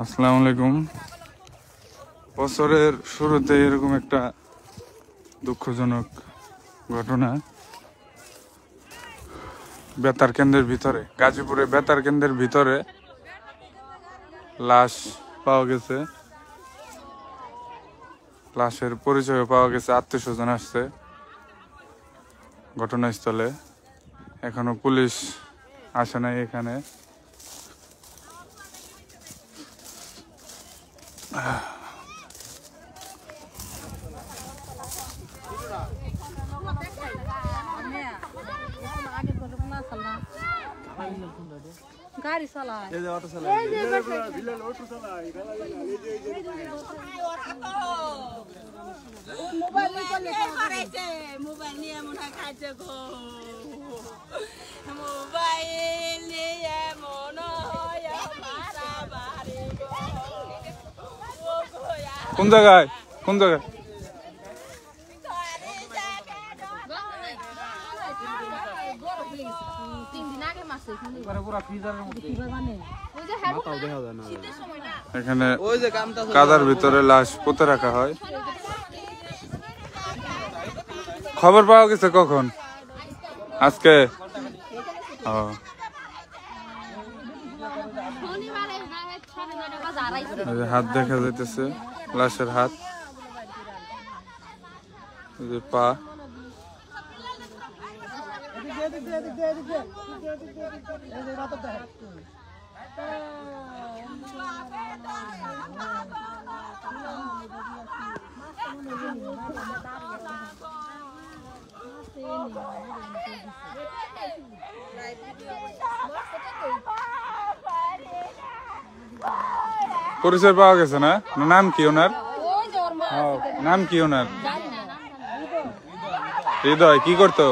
আসসালামু আলাইকুম। বছরের শুরুতে এরকম একটা দুঃখজনক ঘটনা বেতার কেন্দ্রের ভিতরে, গাজীপুরে বেতার কেন্দ্রের ভিতরে লাশ পাওয়া গেছে। লাশের পরিচয় পাওয়া গেছে, আত্মীয় স্বজন আসছে ঘটনাস্থলে। এখনো পুলিশ আসে নাই এখানে। गाड़ी चला है मोबाइल নিয়ে মনে খাইছে গো মোবাইল নিয়ে মনে হয় মারা বাড়ি গো। কোন জায়গায় কোন জায়গায়? এখানে কাদার ভিতরে লাশ পুঁতে রাখা হয়। খবর পাওয়া গেছে কখন? আজকে। হাত দেখা যাইতেছে, লাশের হাত, পা। পরিচয় পাওয়া গেছে না? নাম কি ওনার? নাম কি ওনার? হৃদয়। কি করতো?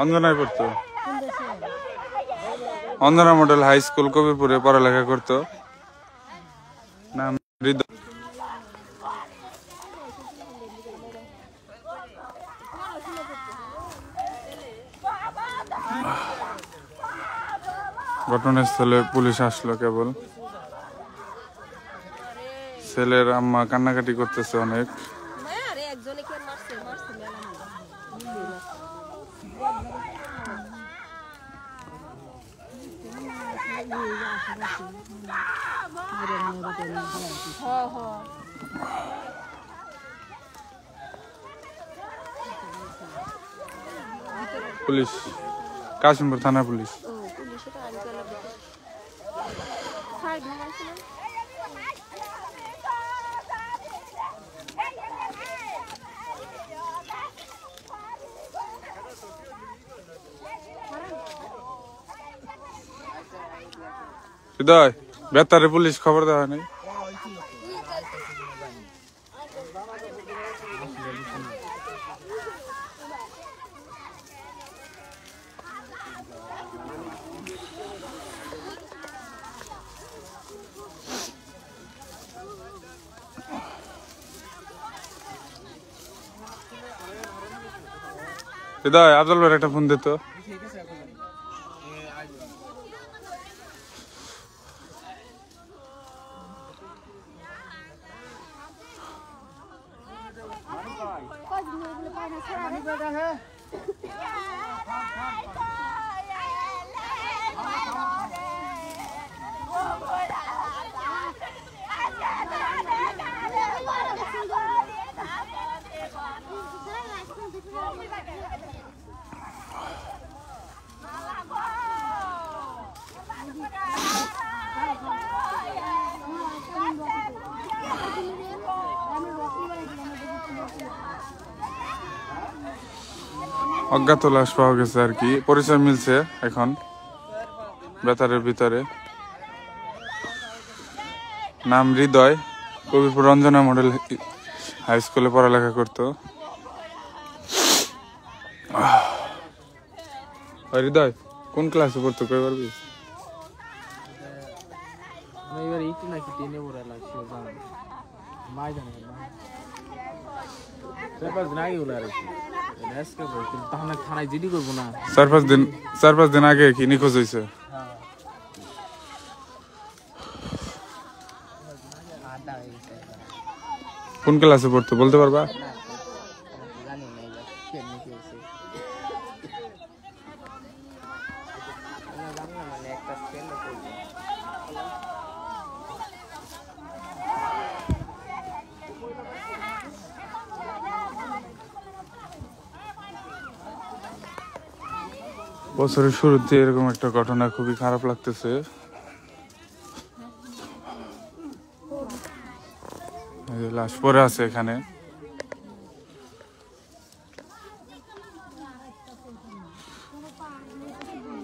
অঞ্জনায় পড়তো। অঞ্জনা মডেল হাই স্কুল কবিরপুরে পড়ালেখা করতো। নাম হৃদয়। ঘটনাস্থলে পুলিশ আসলো কেবল। ছেলের আম্মা কান্নাকাটি করতেছে অনেক। পুলিশ, কাশিমপুর থানা পুলিশ। হৃদয়, বেতারে পুলিশ খবর দেওয়া হয় নাই? হৃদয়, আফজল ভাইয়ের একটা ফোন দিত। অজ্ঞাত লাশ পাওয়া গেছে আর কি। পরিচয় মিলছে এখন বেতারের ভিতরে। নাম হৃদয়, কবিরপুর অঞ্জনা মডেল হাই স্কুলে পড়ালেখা করতো। হৃদয় কোন ক্লাসে পড়তো কই পারবি? মাই জানি না। থানায় জিডি করবো না। 4-5 দিন আগে কি নিখোঁজ হয়েছে? কোন ক্লাসে পড়তো বলতে পারবা? বছরের শুরুতে এরকম একটা ঘটনা খুবই খারাপ লাগতেছে। লাশ পড়ে আছে এখানে।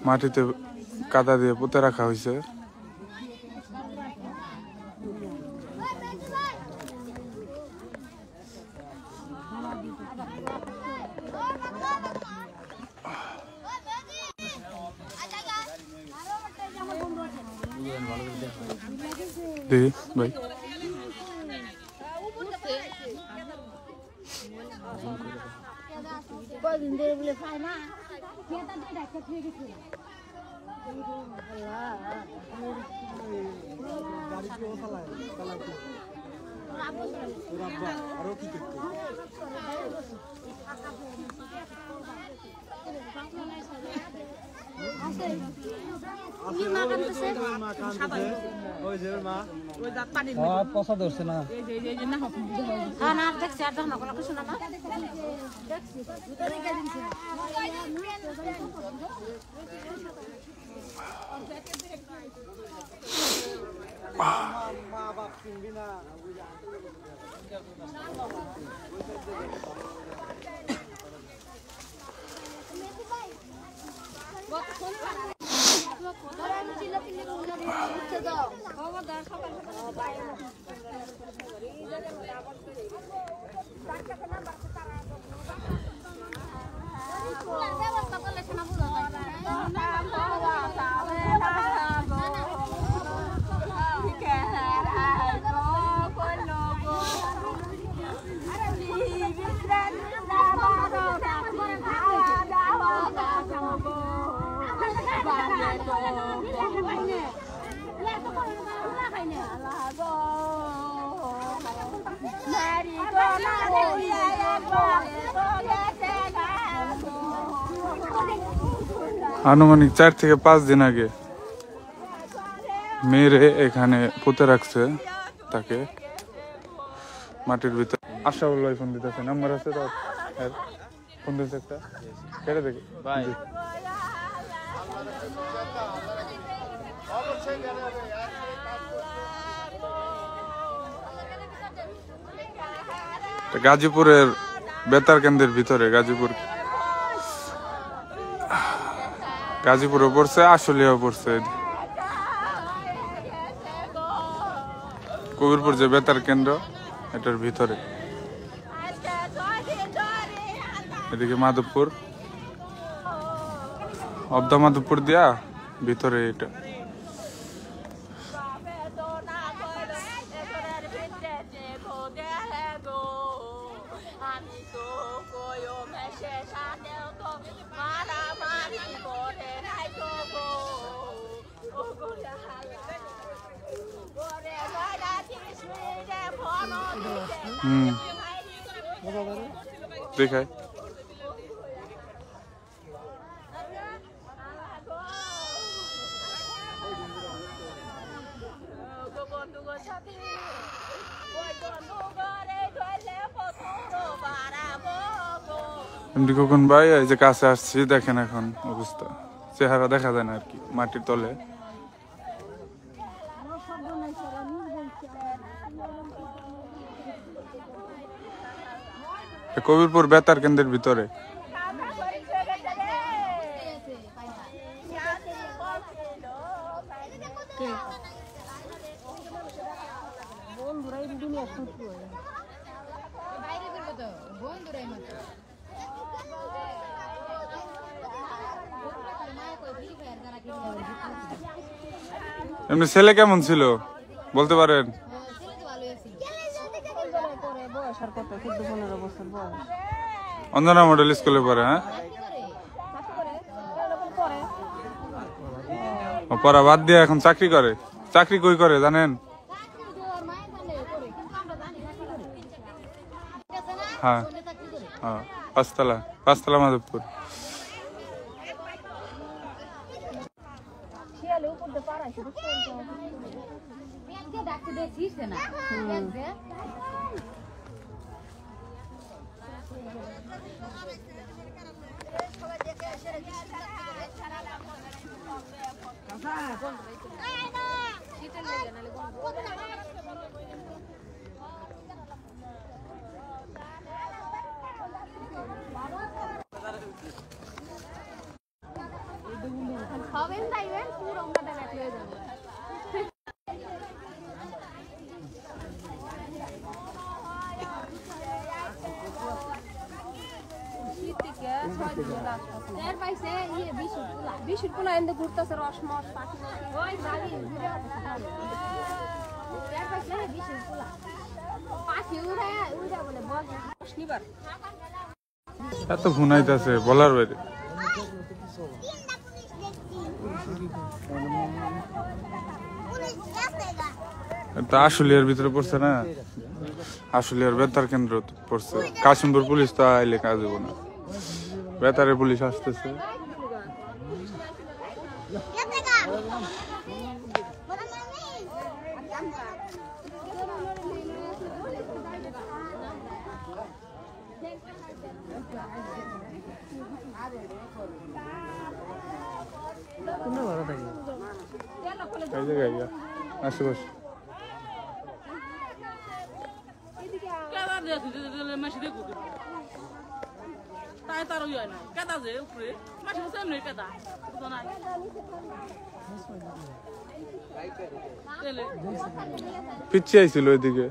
মাটিতে কাদা দিয়ে পুঁতে রাখা হয়েছে। দেখি ভাই পচা ধরছে না। আনুমানিক 4 থেকে 5 দিন আগে মেরে এখানে পুঁতে রাখছে তাকে মাটির ভিতর। আশাউল ফোন দিতেছে, নাম্বার আছে তো ফোন দিতেছে একটা, কেটে দেখি ভাই। গাজীপুরের বেতার কেন্দ্রের ভিতরে, গাজীপুরও পড়ছে, আশুলিয়াও পড়ছে। কবিরপুর যে বেতার কেন্দ্র এটার ভিতরে, এদিকে মাধবপুর, অবদা মাধবপুর দিয়া ভিতরে এটা। দেখায় এমনি কখন ভাই, এই যে কাছে আসছি দেখেন এখন অবস্থা, চেহারা দেখা যায় না আর কি মাটির তলে। কবিরপুর বেতার কেন্দ্রের ভিতরে। এমনি ছেলে কেমন ছিল বলতে পারেন? অঞ্জনা মডেল স্কুলে পড়ে। হ্যাঁ, ও পড়া বাদ দিয়ে এখন চাকরি করে। চাকরি কই করে জানেন? হ্যাঁ, পাঁচতলা মাধবপুর। এত ভুনাইতেছে বলার বাইরে। আশুলিয়ার ভিতরে পড়ছে না, আশুলিয়ার বেতার কেন্দ্র পড়ছে। কাশিমপুর পুলিশ তো আইলে কাজ হবো না, বেতারের পুলিশ আসতেছে। এই জায়গায় আশেপাশে পিছিয়ে আইছিল ওইদিকে,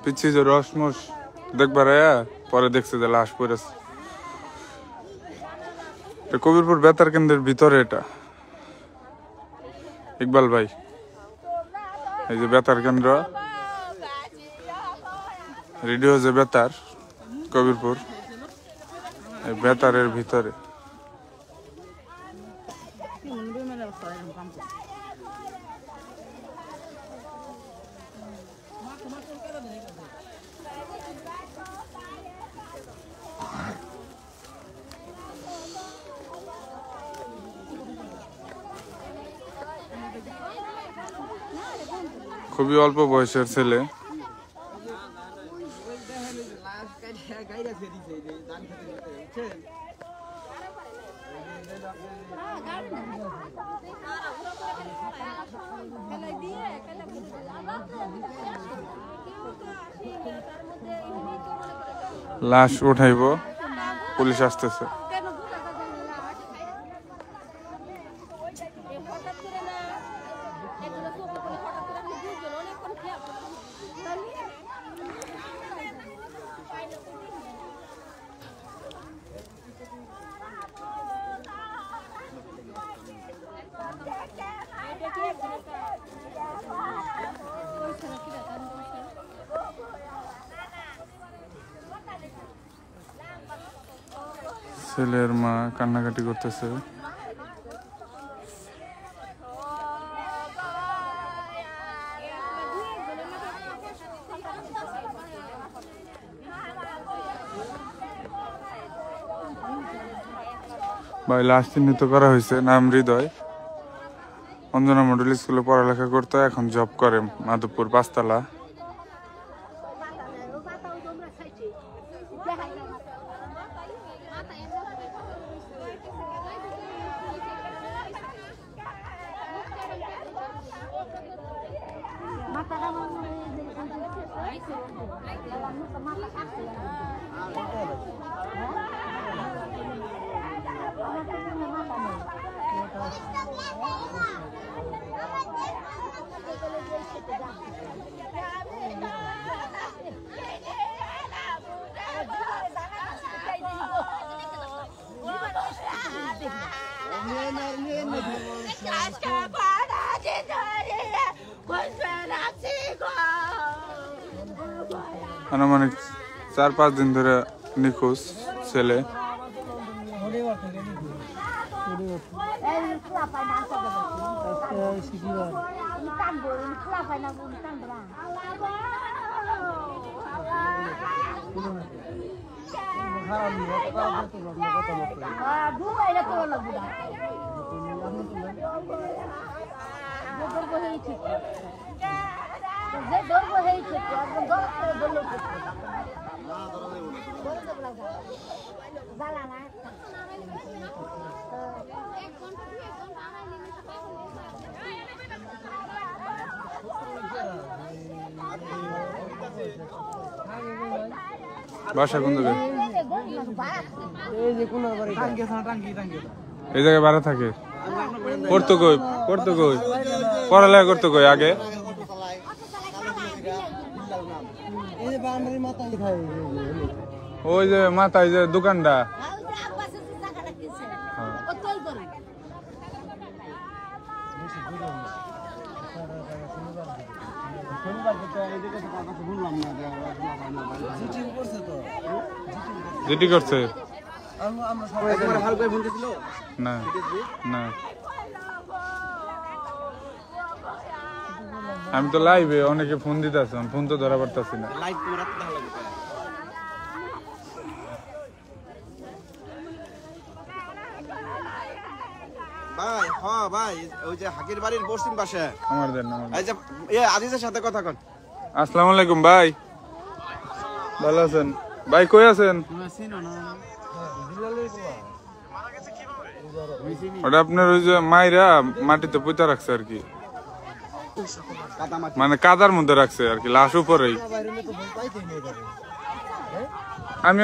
পিছিয়ে যে রসমস দেখবার পরে দেখছে যে লাশ পড়েছে। কবিরপুর বেতার কেন্দ্রের ভিতরে এটা। ইকবাল ভাই, এই যে বেতার কেন্দ্র, রেডিও যে বেতার কবিরপুর, এই বেতারের ভিতরে। খুবই অল্প বয়সের ছেলে। লাশ উঠাইব, পুলিশ আসতেছে। ছেলের মা কান্নাকাটি করতেছে। ভাই লাশ চিহ্নিত করা হয়েছে, নাম হৃদয়। অঞ্জনা মডেল স্কুলে পড়ালেখা করতো, এখন জব করে মাধবপুর পাঁচতলা। আনুমানিক 4-5 দিন ধরে নিখোঁজ ছেলে। বাসা কোন জায়গায়? এই জায়গায় ভাড়া থাকে। পড়তো কই পড়ালেখা করতো কই আগে? ওই যে মাথায় যে দোকানটা, জিটি করছে না না, আমি তো লাইভে অনেকে ফোন দিতেছে, ফোন তো ধরা পড়তেছি না। ভাই হ্যাঁ ভাই, ওই যে হাকির বাড়ির পশ্চিম পাশে আমার দেন আমার। এই যে আজিজের সাথে কথা কন। আসসালামু আলাইকুম ভাই, ভালো আছেন ভাই? কই আছেন? ওটা আপনার ওই যে মাইরা মাটিতে পুঁতা রাখছে আর কি, মানে কাদার মধ্যে রাখছে আর কি, লাশ উপরেই। আমি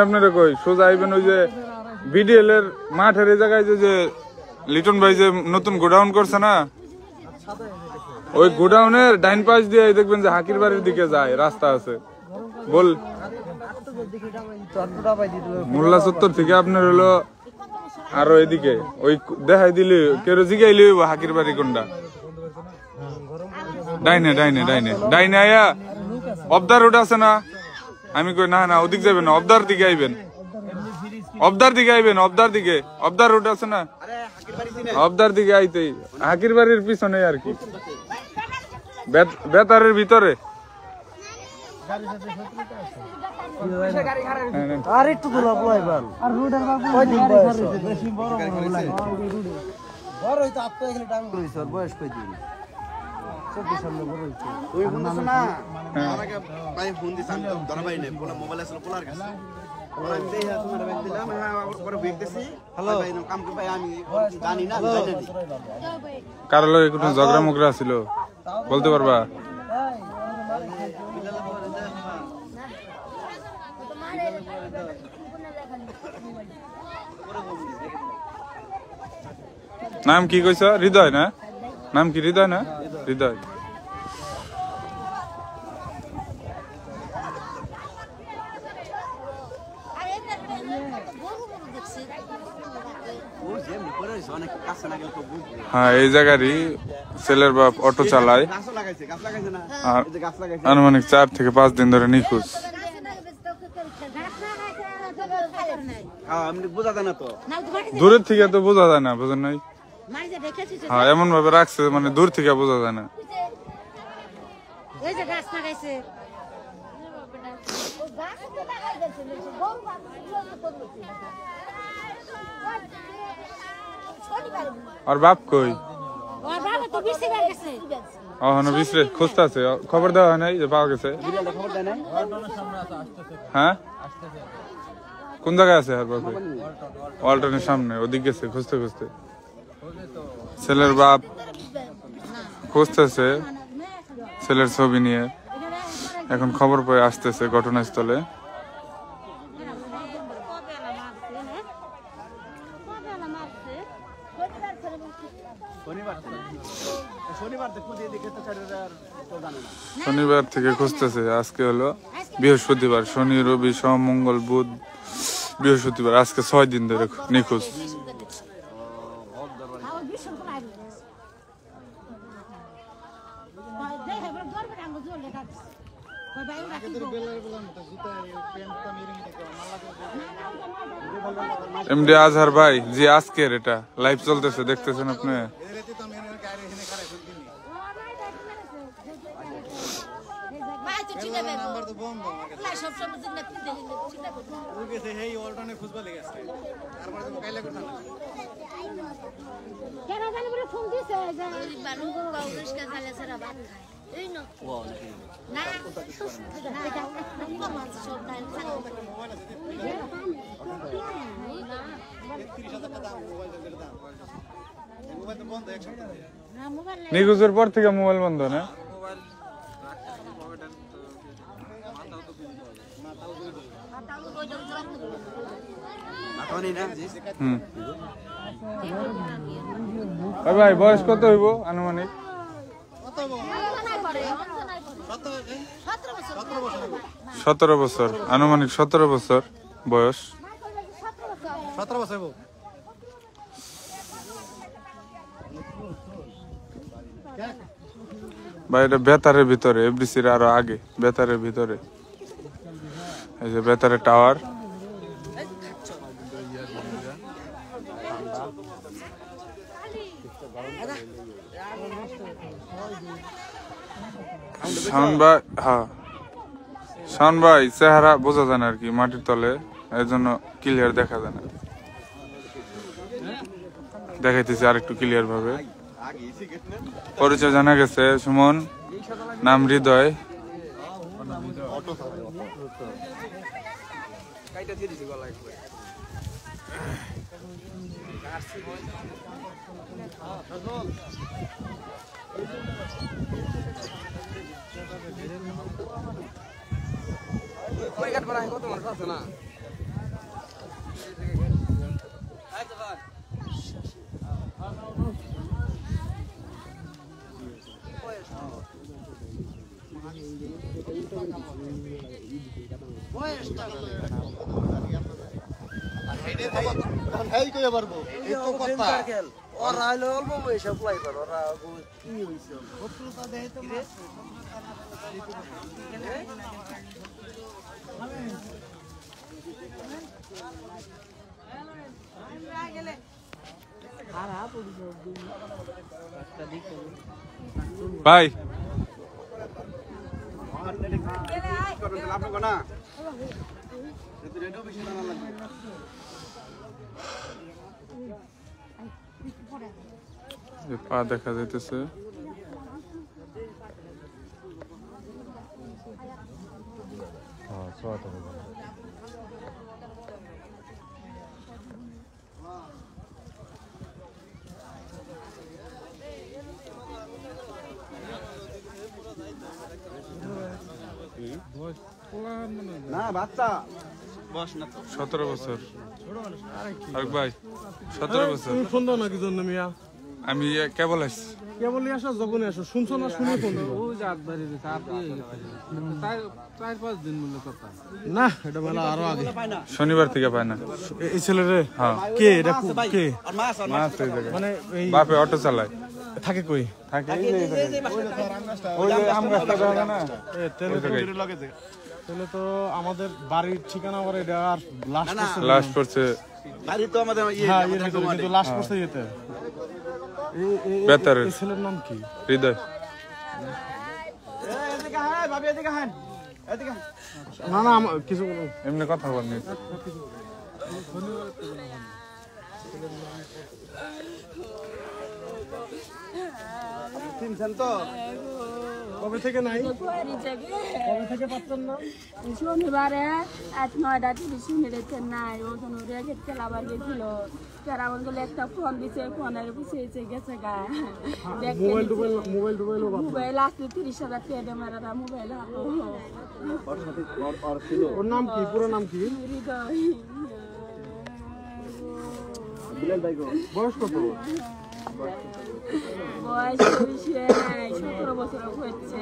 আপনারে কই সোজা আইবেন ওই যে বিডিএল এর মাঠের এই জায়গায় যে লিটন ভাই যে নতুন গোডাউন করছে না, ওই গোডাউনের ডাইন পাশ দিয়ে দেখবেন যে হাকির বাড়ির দিকে যায় রাস্তা আছে। বল মোল্লা চত্বর থেকে আপনার হলো আরো এদিকে ওই দেখাই দিলি কেউ জিগাইলি হাকির বাড়ি কোনটা। ডাইনে ডাইনে ডাইনে ডাইনে আয়া অবদার রোড আছে না, আমি কই না না ওদিক যাবেন না, অবদার দিকে আইবেন, অবদার দিকে আইবেন, অবদার দিকে, অবদার রোড আছে না, অবদার দিকে আইতেই হাকির বাড়ির পিছনে আর কি, বেতারের ভিতরে। আর একটু গোলাপ লাইবান আর রোডের বাবু কয়দিন বয়স বেশি বড় বড় লাগে বড় হইতো আপনি এখানে টাইম কইছ আর বয়স কয়দিন চোখের সামনে বড় হইতো তুই ফোন দিছ না আমাকে ভাই ফোন দিছ আমি ধরা পাই নাই, বলে মোবাইল আসলে পোলার কাছে ওরা আমি দেই তোমার ব্যাগ দিলাম, হ্যাঁ পরে দেখতেছি হ্যালো ভাই কাম কই ভাই আমি জানি না, জানি না কার লগে কোনো ঝগড়া মুগড়া ছিল বলতে পারবা? নাম কি কইছ? হৃদয় না? নাম কি হৃদয় না? হৃদয়। হ্যাঁ এই জায়গারই ছেলের বাপ অটো চালায়, আর আনুমানিক 4 থেকে 5 দিন ধরে নিখোঁজ। দূরের থেকে তো বোঝা যায় না, বোঝেন নাই? হ্যাঁ এমন ভাবে রাখছে মানে দূর থেকে বোঝা যায় না। আর বাপ কই? বিশ্রে খুঁজতে আছে, খবর দেওয়া হয় নাই যে পাওয়া গেছে? হ্যাঁ কোন জায়গায় আছে? আর বাপ ওয়ালটনের সামনে, ওদিক গেছে খুঁজতে খুঁজতে। ছেলের বাপ খুঁজতেছে ছেলের ছবি নিয়ে, এখন খবর পেয়ে আসতেছে ঘটনাস্থলে। শনিবার থেকে খুঁজতেছে, আজকে হলো বৃহস্পতিবার, শনি রবি সোম মঙ্গল বুধ বৃহস্পতিবার, আজকে 6 দিন ধরে নিখোঁজ। এমডি আজহার ভাই জি আজকের এটা লাইভ চলতেছে দেখতেছেন আপনি নিখোঁজের পর থেকে মোবাইল বন্ধ না ভাই বয়স কত হইব আনুমানিক 17 বছর আনুমানিক 17 বছর বয়স 17 বছর ভাই এটা বেতারের ভিতরে এফডিসির আরো আগে বেতারের ভিতরে এই যে বেতারের টাওয়ার শাওন ভাই চেহারা বোঝা যায় না আর কি মাটির তলে এর জন্য ক্লিয়ার দেখা যায় না দেখাইতেছি আর একটু ক্লিয়ার ভাবে পরিচয় জানা গেছে সুমন নাম হৃদয় ওরা হলো অল্প বয়সে অ্যাপ্লাই করে ওরা কি হইছে ভাই পা দেখা যাইতেছে না বাচ্চা 17 বছর আর ভাই 17 বছর ফোন দাও না কি জন্য মিয়া আমি কেবল আসছি কেবলই আসো যখনই আসো শুনছো না শুনে ফোন দাও না এটা মেলা আরো আগে শনিবার থেকে পায় না এই ছেলে রে হ্যাঁ কে এটা কে আর মাছ মাছ এই জায়গায় মানে এই বাপে অটো চালায় থাকে কই থাকে এই যে ওই যে আম গাছটা দেখা না এ তেলে তাহলে তো আমাদের বাড়ির ঠিকানা করে এটা আর লাস্ট করছে বাড়ি তো আমাদের হ্যাঁ এর ভিতরে কিন্তু লাস্ট করছে এতে বেতারের এই ছেলের নাম কি হৃদয় এদিকে হ্যাঁ ভাবি এদিকে হ্যাঁ এদিকে না না কিছু এমনি কথা বলনি চিনছেন তো কবে থেকে নাই কবে থেকে পাচ্ছেন না শনিবারে 8:30 নাই ওজন রেখে আবার গেছিল কেরামন গেলে একটা ফোন দিছে ফোনের বুঝেছে গেছে গা মোবাইল আসলে 30,000 টাকা দিয়ে মারা মোবাইল ওর নাম কি পুরো নাম কি হৃদয় বয়স কত বয়স 17 বছর হচ্ছে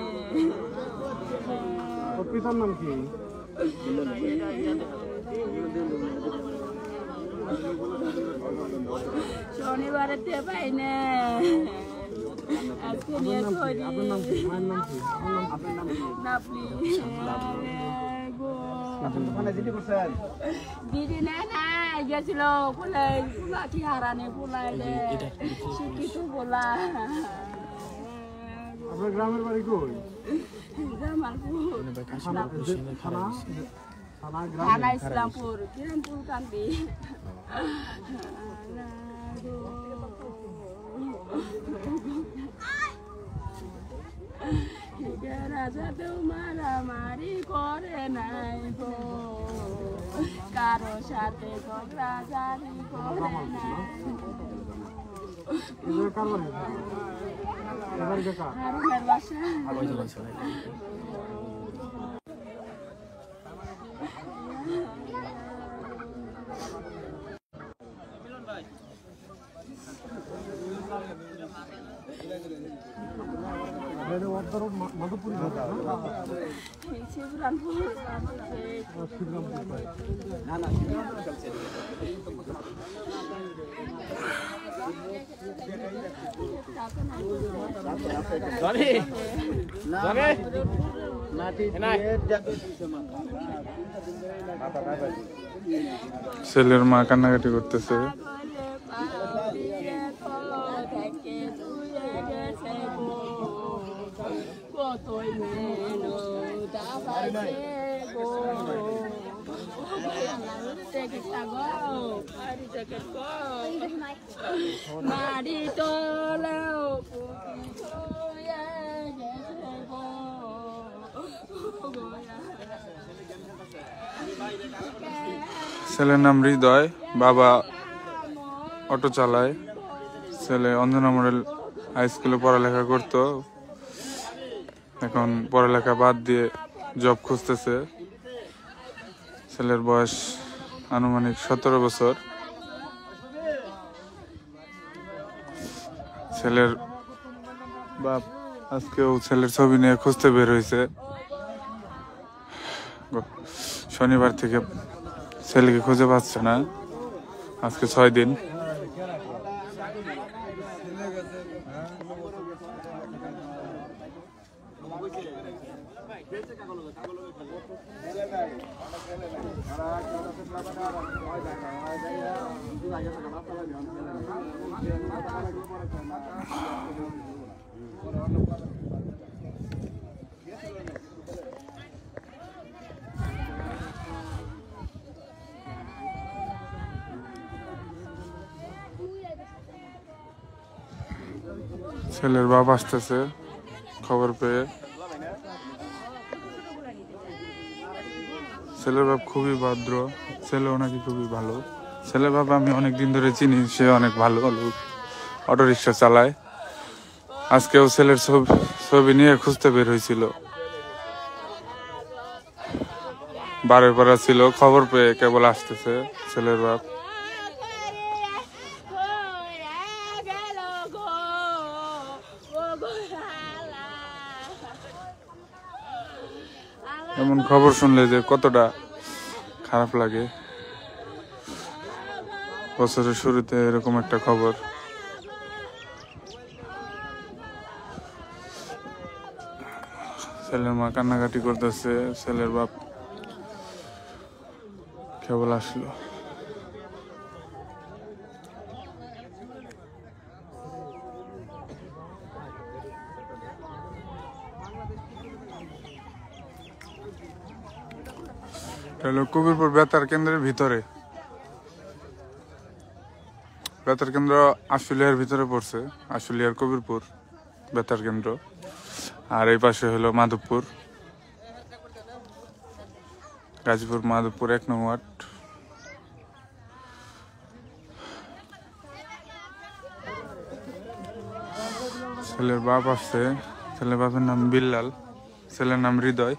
ওর পিতার নাম কি শনিবারে পাই না আজকে নিয়ে করি নাপলি দিদি না গেছিল পোলাই লাঠি হারানে পোলাই শিক্ষিত পোলা আপনার গ্রামের বাড়ি কই? থানা ইসলামপুর কিরণপুর কান্দি রাজাতেও মারামারি করে নাই গো কারো সাথে ঝগড়াঝাড়ি করে নাই হারুনের বাসা ছেলের মা কান্নাকাটি করতেছে। মারি তোলেও ছেলের নাম হৃদয়, বাবা অটো চালায়। ছেলে অঞ্জনা মডেল হাই স্কুলে পড়ালেখা করতো, এখন পড়ালেখা বাদ দিয়ে জব খুঁজতেছে। ছেলের বয়স আনুমানিক 17 বছর। ছেলের বাপ আজকেও ছেলের ছবি নিয়ে খুঁজতে বের হয়েছে। শনিবার থেকে ছেলেকে খুঁজে পাচ্ছে না, আজকে 6 দিন। ছেলের বাপ আসতেছে খবর পেয়ে। ছেলের বাপ খুবই ভদ্র, ছেলেও নাকি খুবই ভালো। ছেলের বাপ আমি অনেক দিন ধরে চিনি, সে অনেক ভালো লোক, অটো রিক্সা চালায়। আজকেও ছেলের ছবি নিয়ে খুঁজতে বের হয়েছিল। বারে পাড়া ছিল, খবর পেয়ে কেবল আসতেছে ছেলের বাপ। এমন খবর শুনলে যে কতটা খারাপ লাগে। বছরের শুরুতে এরকম একটা খবর। ছেলের মা কান্নাকাটি করতেছে, ছেলের বাপ কেবল আসলো। কবিরপুর বেতার কেন্দ্রের ভিতরে, বেতার কেন্দ্র আশুলিয়ার ভিতরে পড়ছে, আশুলিয়ার কবিরপুর বেতার কেন্দ্র। আর এই পাশে হলো মাধবপুর, গাজীপুর মাধবপুর 1 নং ওয়ার্ড। ছেলের বাপ আসছে, ছেলের বাপের নাম বিল্লাল, ছেলের নাম হৃদয়।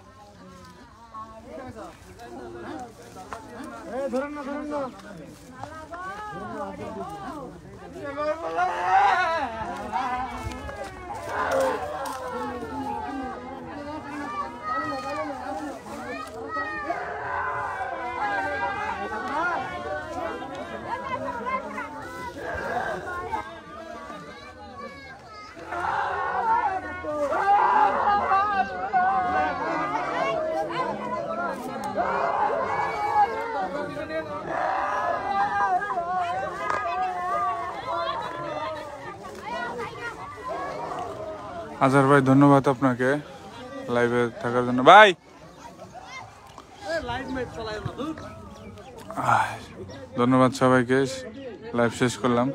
আজহার ভাই ধন্যবাদ আপনাকে লাইভে থাকার জন্য ভাই। ধন্যবাদ সবাইকে, লাইভ শেষ করলাম।